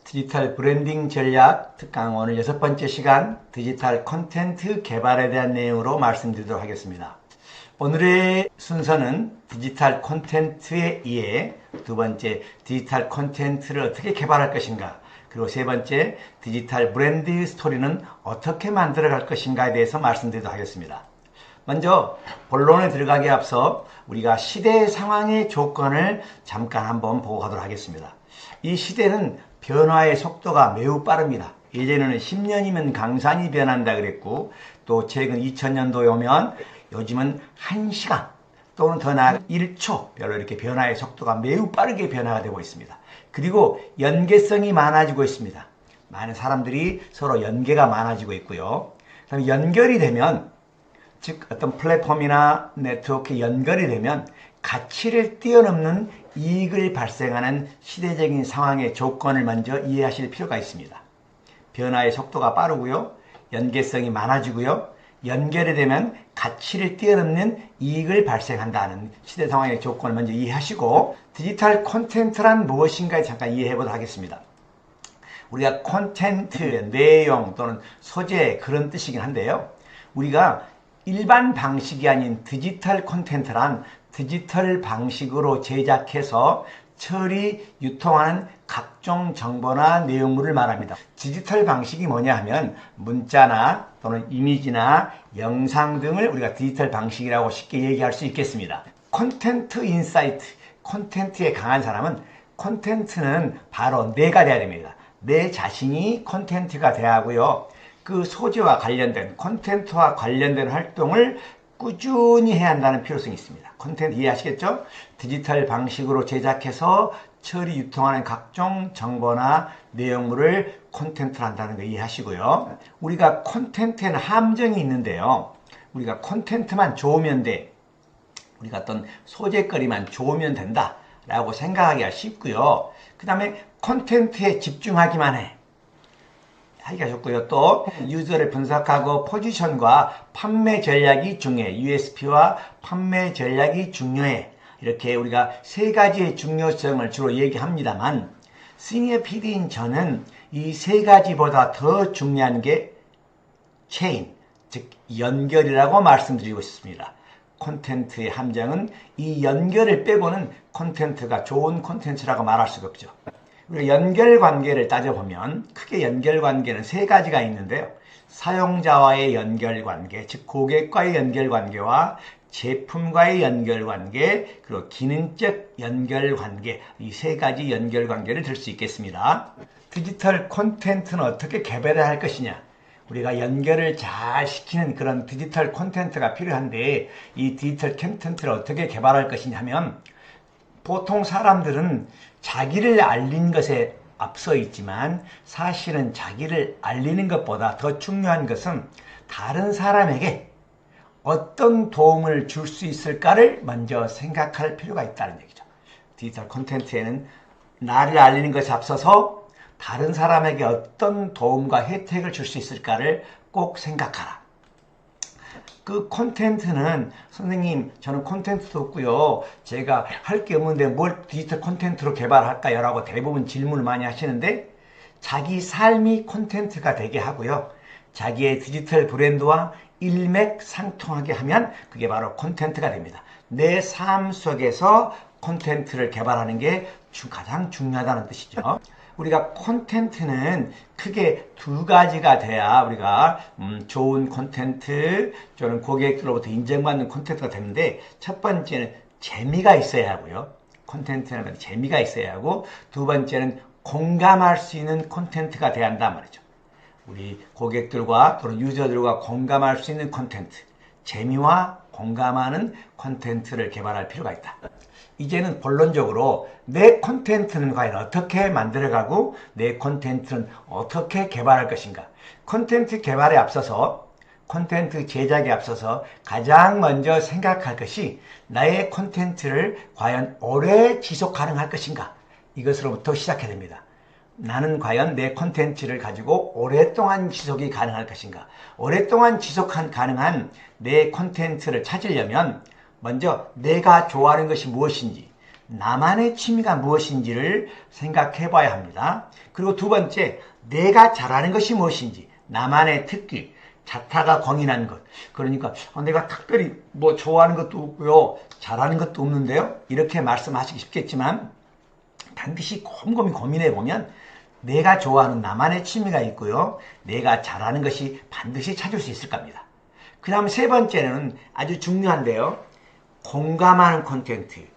디지털 브랜딩 전략 특강 오늘 6번째 시간 디지털 콘텐츠 개발에 대한 내용으로 말씀드리도록 하겠습니다. 오늘의 순서는 디지털 콘텐츠에 의해 두 번째 디지털 콘텐츠를 어떻게 개발할 것인가, 그리고 세 번째 디지털 브랜드 스토리는 어떻게 만들어갈 것인가에 대해서 말씀드리도록 하겠습니다. 먼저 본론에 들어가기에 앞서 우리가 시대 상황의 조건을 잠깐 한번 보고 가도록 하겠습니다. 이 시대는 변화의 속도가 매우 빠릅니다. 예전에는 10년이면 강산이 변한다 그랬고, 또 최근 2000년도에 오면 요즘은 1시간 또는 더 나아가 1초 별로 이렇게 변화의 속도가 매우 빠르게 변화가 되고 있습니다. 그리고 연계성이 많아지고 있습니다. 많은 사람들이 서로 연계가 많아지고 있고요. 그다음에 연결이 되면, 즉 어떤 플랫폼이나 네트워크에 연결이 되면 가치를 뛰어넘는 이익을 발생하는 시대적인 상황의 조건을 먼저 이해하실 필요가 있습니다. 변화의 속도가 빠르고요, 연계성이 많아지고요, 연결이 되면 가치를 뛰어넘는 이익을 발생한다는 시대 상황의 조건을 먼저 이해하시고, 디지털 콘텐츠란 무엇인가 잠깐 이해해 보도록 하겠습니다. 우리가 콘텐츠, 내용 또는 소재 그런 뜻이긴 한데요, 우리가 일반 방식이 아닌 디지털 콘텐츠란 디지털 방식으로 제작해서 처리, 유통하는 각종 정보나 내용물을 말합니다. 디지털 방식이 뭐냐 하면 문자나 또는 이미지나 영상 등을 우리가 디지털 방식이라고 쉽게 얘기할 수 있겠습니다. 콘텐츠 인사이트, 콘텐츠에 강한 사람은 콘텐츠는 바로 내가 돼야 됩니다. 내 자신이 콘텐츠가 돼야 하고요, 그 소재와 관련된, 콘텐츠와 관련된 활동을 꾸준히 해야 한다는 필요성이 있습니다. 콘텐츠 이해하시겠죠? 디지털 방식으로 제작해서 처리, 유통하는 각종 정보나 내용물을 콘텐츠로 한다는 거 이해하시고요. 우리가 콘텐츠에는 함정이 있는데요, 우리가 콘텐츠만 좋으면 돼, 우리가 어떤 소재거리만 좋으면 된다 라고 생각하기가 쉽고요. 그 다음에 콘텐츠에 집중하기만 해 하기가 좋고요. 또 유저를 분석하고 포지션과 판매 전략이 중요해. USP와 판매 전략이 중요해. 이렇게 우리가 세 가지의 중요성을 주로 얘기합니다만, 시니어 PD인 저는 이 세 가지보다 더 중요한 게 체인, 즉 연결이라고 말씀드리고 싶습니다. 콘텐츠의 함정은 이 연결을 빼고는 콘텐츠가 좋은 콘텐츠라고 말할 수가 없죠. 우리가 연결관계를 따져보면 크게 연결관계는 세 가지가 있는데요, 사용자와의 연결관계, 즉 고객과의 연결관계와 제품과의 연결관계, 그리고 기능적 연결관계, 이 세 가지 연결관계를 들 수 있겠습니다. 디지털 콘텐츠는 어떻게 개발해야 할 것이냐, 우리가 연결을 잘 시키는 그런 디지털 콘텐츠가 필요한데, 이 디지털 콘텐츠를 어떻게 개발할 것이냐 하면, 보통 사람들은 자기를 알리는 것에 앞서 있지만 사실은 자기를 알리는 것보다 더 중요한 것은 다른 사람에게 어떤 도움을 줄 수 있을까를 먼저 생각할 필요가 있다는 얘기죠. 디지털 콘텐츠에는 나를 알리는 것에 앞서서 다른 사람에게 어떤 도움과 혜택을 줄 수 있을까를 꼭 생각하라. 그 콘텐츠는, 선생님 저는 콘텐츠도 없고요, 제가 할 게 없는데 뭘 디지털 콘텐츠로 개발할까요? 라고 대부분 질문을 많이 하시는데, 자기 삶이 콘텐츠가 되게 하고요, 자기의 디지털 브랜드와 일맥상통하게 하면 그게 바로 콘텐츠가 됩니다. 내 삶 속에서 콘텐츠를 개발하는 게 가장 중요하다는 뜻이죠. 우리가 콘텐츠는 크게 두 가지가 돼야 우리가 좋은 콘텐츠, 저는 고객들로부터 인정받는 콘텐츠가 되는데, 첫 번째는 재미가 있어야 하고요, 콘텐츠는 재미가 있어야 하고, 두 번째는 공감할 수 있는 콘텐츠가 돼야 한단 말이죠. 우리 고객들과 또는 유저들과 공감할 수 있는 콘텐츠, 재미와 공감하는 콘텐츠를 개발할 필요가 있다. 이제는 본론적으로 내 콘텐츠는 과연 어떻게 만들어가고 내 콘텐츠는 어떻게 개발할 것인가. 콘텐츠 개발에 앞서서, 콘텐츠 제작에 앞서서 가장 먼저 생각할 것이 나의 콘텐츠를 과연 오래 지속 가능할 것인가, 이것으로부터 시작해야 됩니다. 나는 과연 내 콘텐츠를 가지고 오랫동안 지속이 가능할 것인가. 오랫동안 지속 가능한 내 콘텐츠를 찾으려면 먼저 내가 좋아하는 것이 무엇인지, 나만의 취미가 무엇인지를 생각해 봐야 합니다. 그리고 두 번째, 내가 잘하는 것이 무엇인지, 나만의 특기, 자타가 공인한 것. 그러니까 내가 특별히 뭐 좋아하는 것도 없고요, 잘하는 것도 없는데요, 이렇게 말씀하시기 쉽겠지만 반드시 곰곰이 고민해 보면 내가 좋아하는 나만의 취미가 있고요, 내가 잘하는 것이 반드시 찾을 수 있을 겁니다. 그 다음 세 번째는 아주 중요한데요, 공감하는 콘텐츠,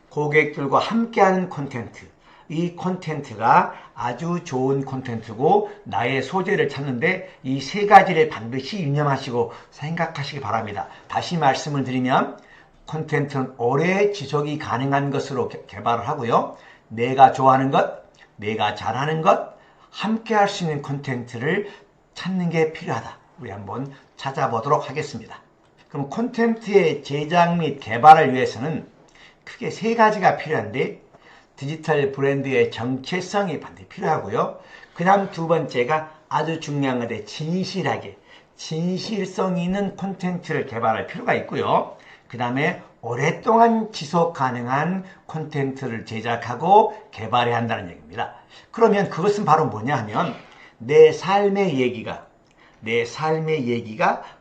고객들과 함께하는 콘텐츠. 이 콘텐츠가 아주 좋은 콘텐츠고 나의 소재를 찾는데 이 세 가지를 반드시 유념하시고 생각하시기 바랍니다. 다시 말씀을 드리면 콘텐츠는 오래 지속이 가능한 것으로 개발을 하고요, 내가 좋아하는 것, 내가 잘하는 것, 함께 할 수 있는 콘텐츠를 찾는 게 필요하다. 우리 한번 찾아보도록 하겠습니다. 그럼 콘텐츠의 제작 및 개발을 위해서는 크게 세 가지가 필요한데, 디지털 브랜드의 정체성이 반드시 필요하고요, 그 다음 두 번째가 아주 중요한 건데 진실하게, 진실성 있는 콘텐츠를 개발할 필요가 있고요, 그 다음에 오랫동안 지속 가능한 콘텐츠를 제작하고 개발해야 한다는 얘기입니다. 그러면 그것은 바로 뭐냐 하면 내 삶의 얘기가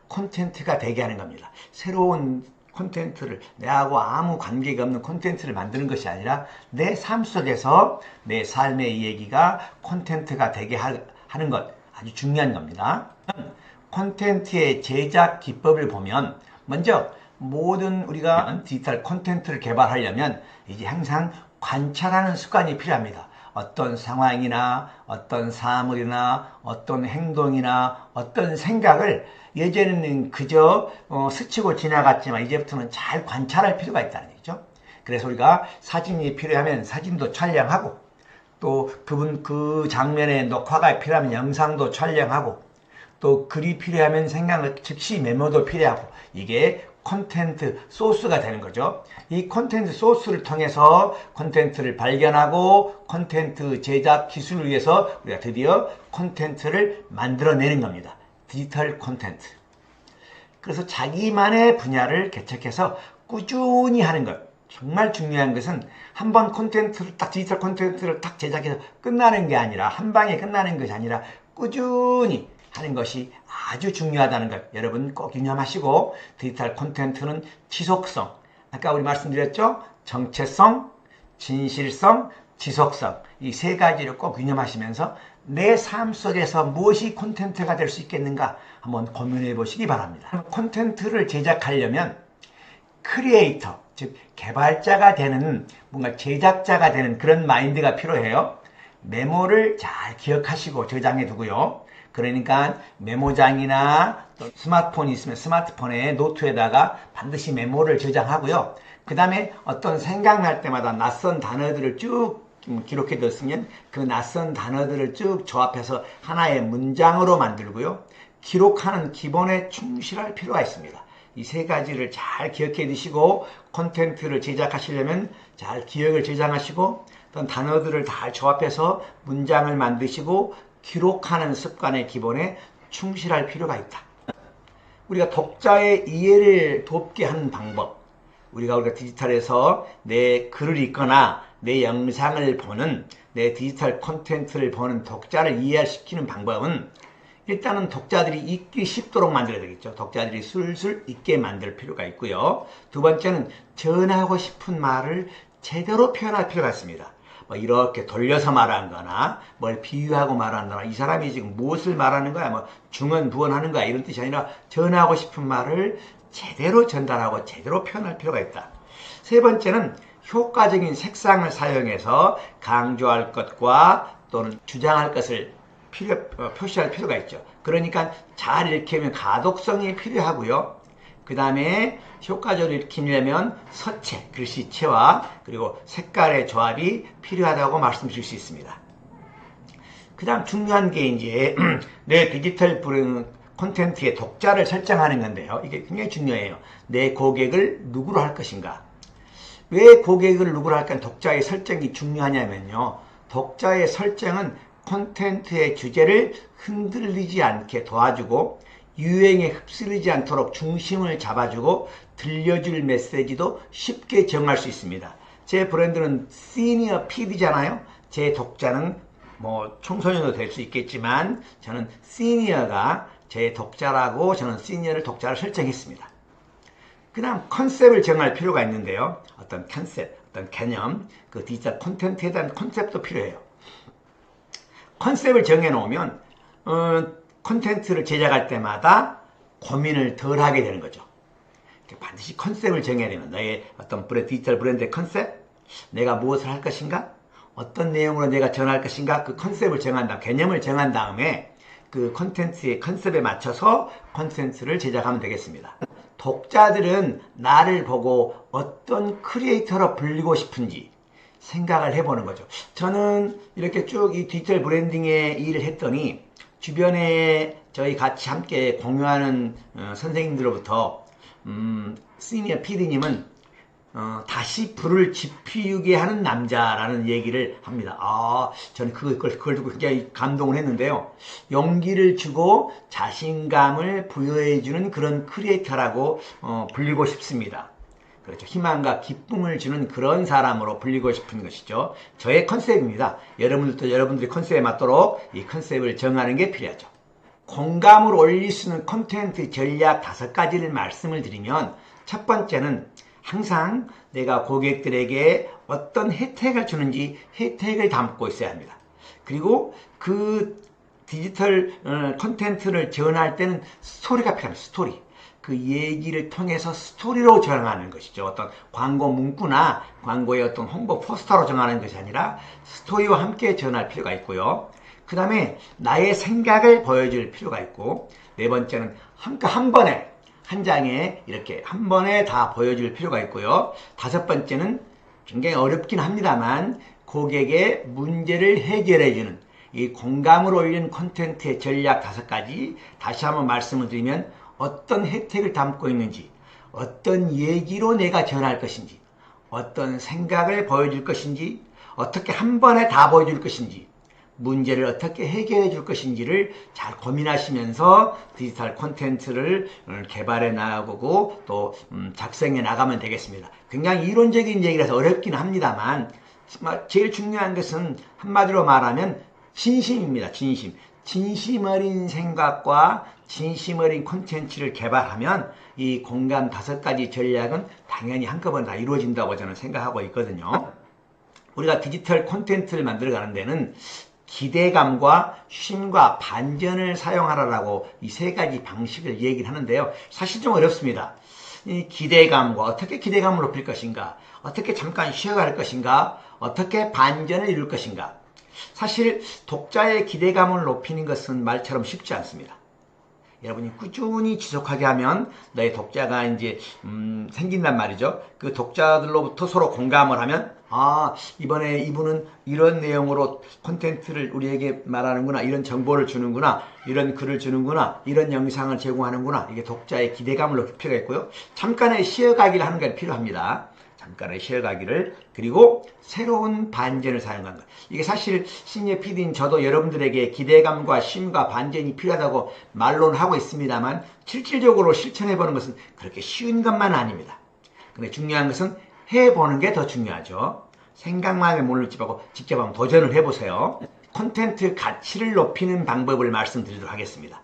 콘텐츠가 되게 하는 겁니다. 새로운 콘텐츠를, 내하고 아무 관계가 없는 콘텐츠를 만드는 것이 아니라 내 삶 속에서 내 삶의 얘기가 콘텐츠가 되게 하는 것, 아주 중요한 겁니다. 콘텐츠의 제작 기법을 보면 먼저 모든 우리가 디지털 콘텐츠를 개발하려면 이제 항상 관찰하는 습관이 필요합니다. 어떤 상황이나 어떤 사물이나 어떤 행동이나 어떤 생각을 예전에는 그저 스치고 지나갔지만 이제부터는 잘 관찰할 필요가 있다는 얘기죠. 그래서 우리가 사진이 필요하면 사진도 촬영하고, 또 그 장면의 녹화가 필요하면 영상도 촬영하고, 또 글이 필요하면 생각을 즉시 메모도 필요하고, 이게 콘텐츠 소스가 되는 거죠. 이 콘텐츠 소스를 통해서 콘텐츠를 발견하고 콘텐츠 제작 기술을 위해서 우리가 드디어 콘텐츠를 만들어내는 겁니다. 디지털 콘텐츠. 그래서 자기만의 분야를 개척해서 꾸준히 하는 것. 정말 중요한 것은 한번 디지털 콘텐츠를 딱 제작해서 끝나는 게 아니라, 한 방에 끝나는 것이 아니라 꾸준히 하는 것이 아주 중요하다는 것 여러분 꼭 유념하시고, 디지털 콘텐츠는 지속성, 아까 우리 말씀드렸죠? 정체성, 진실성, 지속성, 이 세 가지를 꼭 유념하시면서 내 삶 속에서 무엇이 콘텐츠가 될 수 있겠는가 한번 고민해 보시기 바랍니다. 콘텐츠를 제작하려면 크리에이터, 즉 개발자가 되는, 뭔가 제작자가 되는 그런 마인드가 필요해요. 메모를 잘 기억하시고 저장해 두고요, 그러니까 메모장이나 또 스마트폰이 있으면 스마트폰에 노트에다가 반드시 메모를 저장하고요, 그 다음에 어떤 생각날 때마다 낯선 단어들을 쭉 기록해 뒀으면 그 낯선 단어들을 쭉 조합해서 하나의 문장으로 만들고요, 기록하는 기본에 충실할 필요가 있습니다. 이 세 가지를 잘 기억해 두시고 콘텐츠를 제작하시려면 잘 기억을 저장하시고 어떤 단어들을 다 조합해서 문장을 만드시고 기록하는 습관의 기본에 충실할 필요가 있다. 우리가 독자의 이해를 돕게 하는 방법, 우리가 디지털에서 내 글을 읽거나 내 영상을 보는, 내 디지털 콘텐츠를 보는 독자를 이해시키는 방법은 일단은 독자들이 읽기 쉽도록 만들어야 되겠죠. 독자들이 술술 읽게 만들 필요가 있고요, 두 번째는 전하고 싶은 말을 제대로 표현할 필요가 있습니다. 뭐 이렇게 돌려서 말하는 거나 뭘 비유하고 말하는 거나, 이 사람이 지금 무엇을 말하는 거야, 뭐 중언 부언하는 거야, 이런 뜻이 아니라 전하고 싶은 말을 제대로 전달하고 제대로 표현할 필요가 있다. 세 번째는 효과적인 색상을 사용해서 강조할 것과 또는 주장할 것을 표시할 필요가 있죠. 그러니까 잘 읽히면 가독성이 필요하고요, 그 다음에 효과적으로 읽히려면 서체, 글씨체와 그리고 색깔의 조합이 필요하다고 말씀드릴 수 있습니다. 그 다음 중요한 게 이제 내 디지털 콘텐츠의 독자를 설정하는 건데요, 이게 굉장히 중요해요. 내 고객을 누구로 할 것인가. 왜 고객을 누구로 할까? 독자의 설정이 중요하냐면요, 독자의 설정은 콘텐츠의 주제를 흔들리지 않게 도와주고 유행에 휩쓸리지 않도록 중심을 잡아주고 들려줄 메시지도 쉽게 정할 수 있습니다. 제 브랜드는 시니어 PD잖아요. 제 독자는 뭐 청소년도 될 수 있겠지만 저는 시니어가 제 독자라고 저는 시니어를 독자를 설정했습니다. 그 다음 컨셉을 정할 필요가 있는데요. 어떤 컨셉, 어떤 개념, 그 디지털 콘텐츠에 대한 컨셉도 필요해요. 컨셉을 정해놓으면 콘텐츠를 제작할 때마다 고민을 덜 하게 되는 거죠. 반드시 컨셉을 정해야 되면 너의 어떤 디지털 브랜드의 컨셉, 내가 무엇을 할 것인가, 어떤 내용으로 내가 전할 것인가, 그 컨셉을 정한 다음, 개념을 정한 다음에 그 콘텐츠의 컨셉에 맞춰서 콘텐츠를 제작하면 되겠습니다. 독자들은 나를 보고 어떤 크리에이터로 불리고 싶은지 생각을 해보는 거죠. 저는 이렇게 쭉 이 디지털 브랜딩의 일을 했더니 주변에 저희 같이 함께 공유하는 선생님들로부터 시니어 PD님은 다시 불을 지피우게 하는 남자라는 얘기를 합니다. 저는 그걸 듣고 굉장히 감동을 했는데요. 용기를 주고 자신감을 부여해주는 그런 크리에이터라고 불리고 싶습니다. 그렇죠. 희망과 기쁨을 주는 그런 사람으로 불리고 싶은 것이죠. 저의 컨셉입니다. 여러분들도 여러분들의 컨셉에 맞도록 이 컨셉을 정하는 게 필요하죠. 공감을 올릴 수 있는 콘텐츠 전략 5가지를 말씀을 드리면, 첫 번째는 항상 내가 고객들에게 어떤 혜택을 주는지 혜택을 담고 있어야 합니다. 그리고 그 디지털 콘텐츠를 전할 때는 스토리가 필요합니다. 스토리. 그 얘기를 통해서 스토리로 전하는 것이죠. 어떤 광고 문구나 광고의 어떤 홍보 포스터로 전하는 것이 아니라 스토리와 함께 전할 필요가 있고요. 그 다음에 나의 생각을 보여줄 필요가 있고, 네 번째는 한 번에 한 장에 이렇게 한 번에 다 보여줄 필요가 있고요. 5번째는 굉장히 어렵긴 합니다만 고객의 문제를 해결해주는 이 공감을 올리는 콘텐츠의 전략 5가지, 다시 한번 말씀을 드리면 어떤 혜택을 담고 있는지, 어떤 얘기로 내가 전할 것인지, 어떤 생각을 보여줄 것인지, 어떻게 한 번에 다 보여줄 것인지, 문제를 어떻게 해결해 줄 것인지를 잘 고민하시면서 디지털 콘텐츠를 개발해 나가고 또 작성해 나가면 되겠습니다. 굉장히 이론적인 얘기라서 어렵긴 합니다만 제일 중요한 것은 한마디로 말하면 진심입니다. 진심 어린 생각과 진심 어린 콘텐츠를 개발하면 이 공감 5가지 전략은 당연히 한꺼번에 다 이루어진다고 저는 생각하고 있거든요. 우리가 디지털 콘텐츠를 만들어 가는 데는 기대감과 쉼과 반전을 사용하라라고 이 3가지 방식을 얘기를 하는데요. 사실 좀 어렵습니다. 이 기대감과 어떻게 기대감을 높일 것인가, 어떻게 잠깐 쉬어갈 것인가, 어떻게 반전을 이룰 것인가. 사실 독자의 기대감을 높이는 것은 말처럼 쉽지 않습니다. 여러분이 꾸준히 지속하게 하면 너의 독자가 이제 생긴단 말이죠. 그 독자들로부터 서로 공감을 하면 이번에 이분은 이런 내용으로 콘텐츠를 우리에게 말하는구나, 이런 정보를 주는구나, 이런 글을 주는구나, 이런 영상을 제공하는구나. 이게 독자의 기대감을 높일 필요가 있고요. 잠깐의 쉬어가기를 하는 게 필요합니다. 잠깐의 쉬어가기를. 그리고 새로운 반전을 사용하는 것. 이게 사실 시니어 PD인 저도 여러분들에게 기대감과 쉼과 반전이 필요하다고 말로는 하고 있습니다만 실질적으로 실천해보는 것은 그렇게 쉬운 것만 아닙니다. 근데 중요한 것은 해보는 게 더 중요하죠. 생각만 하면 모를 집 하고 직접 한번 도전을 해보세요. 콘텐츠 가치를 높이는 방법을 말씀드리도록 하겠습니다.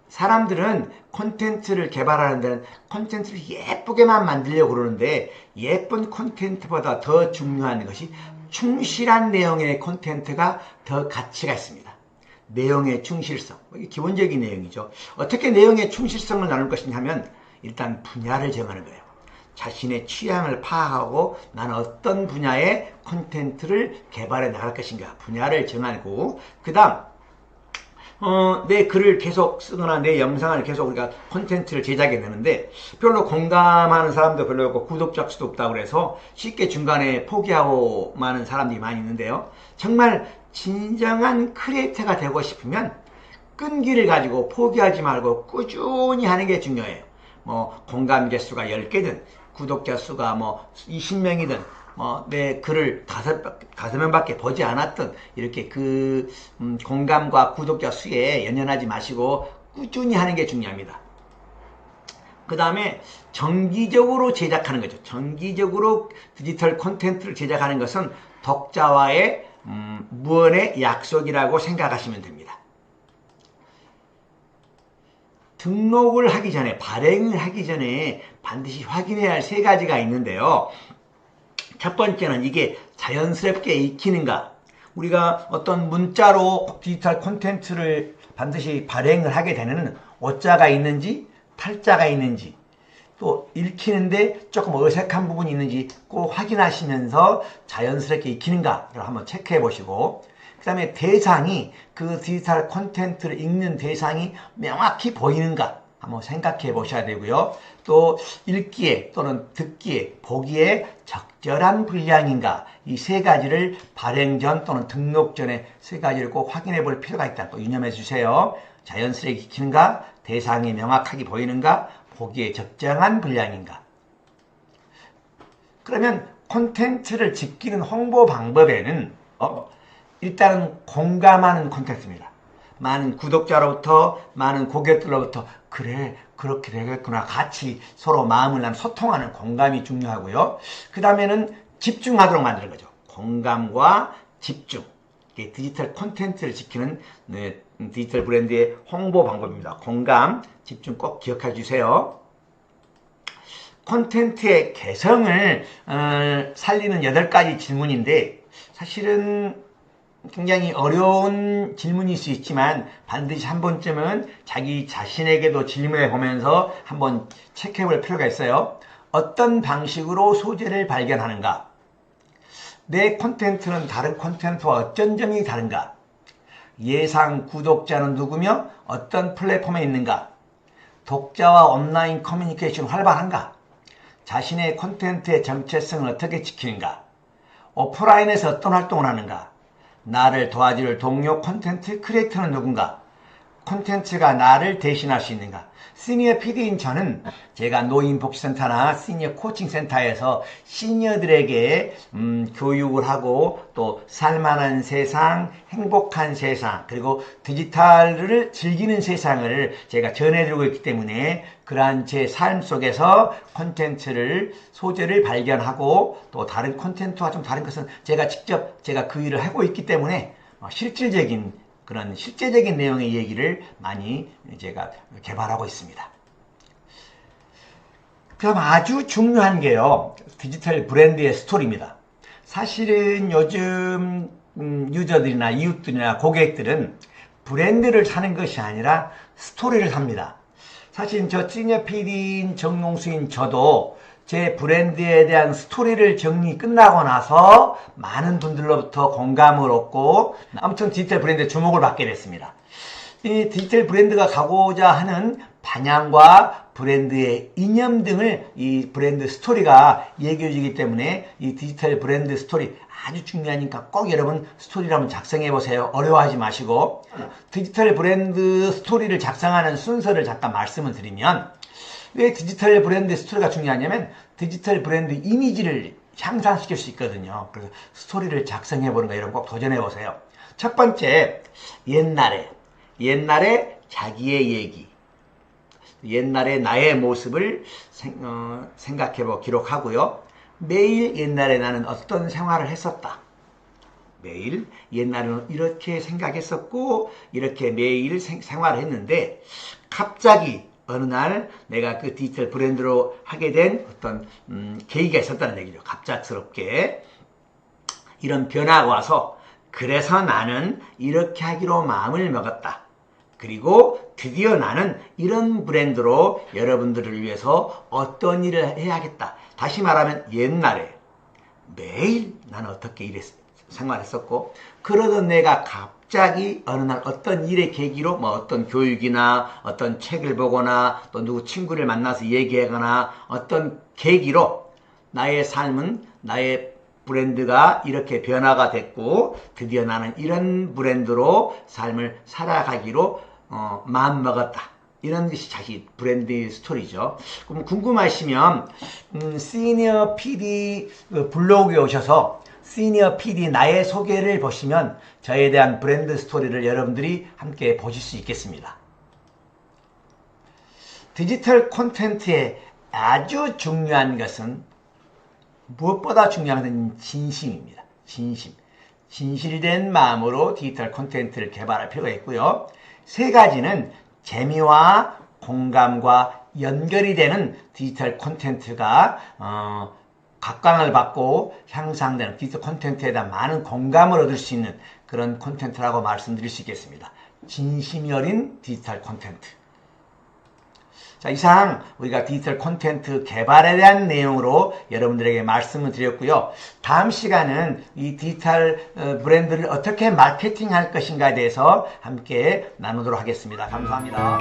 사람들은 콘텐츠를 개발하는 데는 콘텐츠를 예쁘게만 만들려고 그러는데 예쁜 콘텐츠보다 더 중요한 것이 충실한 내용의 콘텐츠가 더 가치가 있습니다. 내용의 충실성, 이게 기본적인 내용이죠. 어떻게 내용의 충실성을 나눌 것이냐 하면 일단 분야를 정하는 거예요. 자신의 취향을 파악하고 나는 어떤 분야의 콘텐츠를 개발해 나갈 것인가 분야를 정하고, 그 다음 내 글을 계속 쓰거나 내 영상을 계속 우리가 콘텐츠를 제작해내는데 별로 공감하는 사람도 별로 없고 구독자 수도 없다고 그래서 쉽게 중간에 포기하고 마는 사람들이 많이 있는데요. 정말 진정한 크리에이터가 되고 싶으면 끈기를 가지고 포기하지 말고 꾸준히 하는 게 중요해요. 뭐 공감 개수가 10개든 구독자 수가 뭐 20명이든 내 글을 5명밖에 보지 않았던 이렇게 공감과 구독자 수에 연연하지 마시고 꾸준히 하는 게 중요합니다. 그 다음에 정기적으로 제작하는 거죠. 정기적으로 디지털 콘텐츠를 제작하는 것은 독자와의 무언의 약속이라고 생각하시면 됩니다. 등록을 하기 전에, 발행을 하기 전에 반드시 확인해야 할 세 가지가 있는데요. 첫 번째는 이게 자연스럽게 익히는가. 우리가 어떤 문자로 디지털 콘텐츠를 반드시 발행을 하게 되는 오자가 있는지 탈자가 있는지 또 읽히는데 조금 어색한 부분이 있는지 꼭 확인하시면서 자연스럽게 익히는가를 한번 체크해 보시고, 그 다음에 대상이, 그 디지털 콘텐츠를 읽는 대상이 명확히 보이는가 한번 생각해 보셔야 되고요. 또 읽기에 또는 듣기에, 보기에 적절한 분량인가, 이 세 가지를 발행 전 또는 등록 전에 세 가지를 꼭 확인해 볼 필요가 있다. 또 유념해 주세요. 자연스럽게 익히는가, 대상이 명확하게 보이는가, 보기에 적정한 분량인가. 그러면 콘텐츠를 지키는 홍보 방법에는 일단은 공감하는 콘텐츠입니다. 많은 구독자로부터, 많은 고객들로부터 그래, 그렇게 되겠구나, 같이 서로 마음을 나누고 소통하는 공감이 중요하고요. 그 다음에는 집중하도록 만드는 거죠. 공감과 집중. 이게 디지털 콘텐츠를 지키는 디지털 브랜드의 홍보 방법입니다. 공감, 집중 꼭 기억해 주세요. 콘텐츠의 개성을 살리는 8가지 질문인데, 사실은 굉장히 어려운 질문일 수 있지만 반드시 한 번쯤은 자기 자신에게도 질문해 보면서 한번 체크해 볼 필요가 있어요. 어떤 방식으로 소재를 발견하는가? 내 콘텐츠는 다른 콘텐츠와 어떤 점이 다른가? 예상 구독자는 누구며 어떤 플랫폼에 있는가? 독자와 온라인 커뮤니케이션 활발한가? 자신의 콘텐츠의 정체성을 어떻게 지키는가? 오프라인에서 어떤 활동을 하는가? 나를 도와줄 동료 콘텐츠 크리에이터는 누군가? 콘텐츠가 나를 대신할 수 있는가? 시니어 PD인 저는 제가 노인복지센터나 시니어 코칭센터에서 시니어들에게 교육을 하고 또 살만한 세상, 행복한 세상, 그리고 디지털을 즐기는 세상을 제가 전해드리고 있기 때문에 그러한 제 삶 속에서 콘텐츠를, 소재를 발견하고 또 다른 콘텐츠와 좀 다른 것은 제가 직접 그 일을 하고 있기 때문에 실질적인 그런 실제적인 내용의 얘기를 많이 제가 개발하고 있습니다. 그럼 아주 중요한 게요, 디지털 브랜드의 스토리입니다. 사실은 요즘 유저들이나 이웃들이나 고객들은 브랜드를 사는 것이 아니라 스토리를 삽니다. 사실 저 시니어 PD인 정용수인 저도 제 브랜드에 대한 스토리를 정리 끝나고 나서 많은 분들로부터 공감을 얻고 아무튼 디지털 브랜드에 주목을 받게 됐습니다. 이 디지털 브랜드가 가고자 하는 방향과 브랜드의 이념 등을 이 브랜드 스토리가 얘기해 주기 때문에 이 디지털 브랜드 스토리 아주 중요하니까 꼭 여러분 스토리를 한번 작성해 보세요. 어려워하지 마시고. 디지털 브랜드 스토리를 작성하는 순서를 잠깐 말씀을 드리면, 왜 디지털 브랜드 스토리가 중요하냐면 디지털 브랜드 이미지를 향상시킬 수 있거든요. 그래서 스토리를 작성해 보는 거 여러분 꼭 도전해 보세요. 첫 번째, 옛날에 자기의 얘기, 옛날에 나의 모습을 생각해보고 기록하고요. 매일 옛날에 나는 어떤 생활을 했었다. 매일 옛날에는 이렇게 생각했었고 이렇게 매일 생활을 했는데 갑자기 어느 날 내가 그 디지털 브랜드로 하게 된 어떤 계기가 있었다는 얘기죠. 갑작스럽게 이런 변화가 와서 그래서 나는 이렇게 하기로 마음을 먹었다. 그리고 드디어 나는 이런 브랜드로 여러분들을 위해서 어떤 일을 해야겠다. 다시 말하면 옛날에 매일 나는 어떻게 생활했었고 그러던 내가 갑자기 어느 날 어떤 일의 계기로 어떤 교육이나 어떤 책을 보거나 또 누구 친구를 만나서 얘기하거나 어떤 계기로 나의 삶은 나의 브랜드가 이렇게 변화가 됐고 드디어 나는 이런 브랜드로 삶을 살아가기로 마음먹었다. 이런 것이 자기 브랜드 스토리죠. 그럼 궁금하시면 시니어 PD 블로그에 오셔서 시니어 PD 나의 소개를 보시면 저에 대한 브랜드 스토리를 여러분들이 함께 보실 수 있겠습니다. 디지털 콘텐츠의 아주 중요한 것은 무엇보다 중요한 것은 진심입니다. 진심. 진실된 마음으로 디지털 콘텐츠를 개발할 필요가 있고요. 세 가지는 재미와 공감과 연결이 되는 디지털 콘텐츠가 각광을 받고 향상되는 디지털 콘텐츠에 대한 많은 공감을 얻을 수 있는 그런 콘텐츠라고 말씀드릴 수 있겠습니다. 진심이 어린 디지털 콘텐츠. 자, 이상 우리가 디지털 콘텐츠 개발에 대한 내용으로 여러분들에게 말씀을 드렸고요. 다음 시간은 이 디지털 브랜드를 어떻게 마케팅할 것인가에 대해서 함께 나누도록 하겠습니다. 감사합니다.